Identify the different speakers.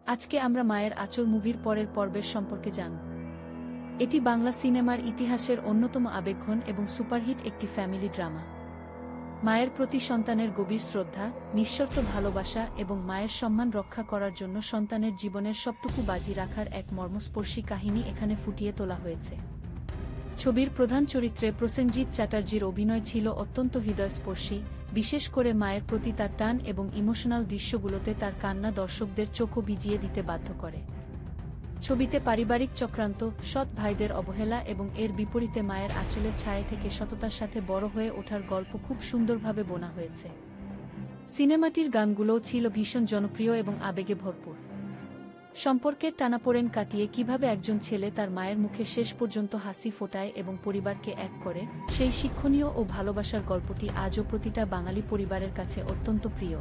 Speaker 1: আজকে আমরা মায়ের আঁচল মুভির পরের পর্বের সম্পর্কে জানব। এটি বাংলা সিনেমার ইতিহাসের অন্যতম আবেগঘন এবং সুপারহিট একটি ফ্যামিলি ড্রামা। মায়ের প্রতি সন্তানের গভীর শ্রদ্ধা, নিঃশর্ত ভালোবাসা এবং মায়ের সম্মান রক্ষা করার জন্য সন্তানের জীবনের সবটুকু বাজি রাখার এক মর্মস্পর্শী কাহিনী এখানে ফুটিয়ে তোলা হয়েছে। ছবির প্রধান চরিত্রে প্রসেনজিৎ চ্যাটার্জির অভিনয় ছিল অত্যন্ত হৃদয়স্পর্শী, বিশেষ করে মায়ের প্রতি তার টান এবং ইমোশনাল দৃশ্যগুলোতে তার কান্না দর্শকদের চোখও ভিজিয়ে দিতে বাধ্য করে। ছবিতে পারিবারিক চক্রান্ত, সৎ ভাইদের অবহেলা এবং এর বিপরীতে মায়ের আঁচলের ছায়া থেকে সততার সাথে বড় হয়ে ওঠার গল্প খুব সুন্দরভাবে বোনা হয়েছে। সিনেমাটির গানগুলোও ছিল ভীষণ জনপ্রিয় এবং আবেগে ভরপুর। সম্পর্কের টানাপোড়েন কাটিয়ে কিভাবে একজন ছেলে তার মায়ের মুখে শেষ পর্যন্ত হাসি ফোটায় এবং পরিবারকে এক করে, সেই শিক্ষণীয় ও ভালোবাসার গল্পটি আজও প্রতিটা বাঙালি পরিবারের কাছে অত্যন্ত প্রিয়।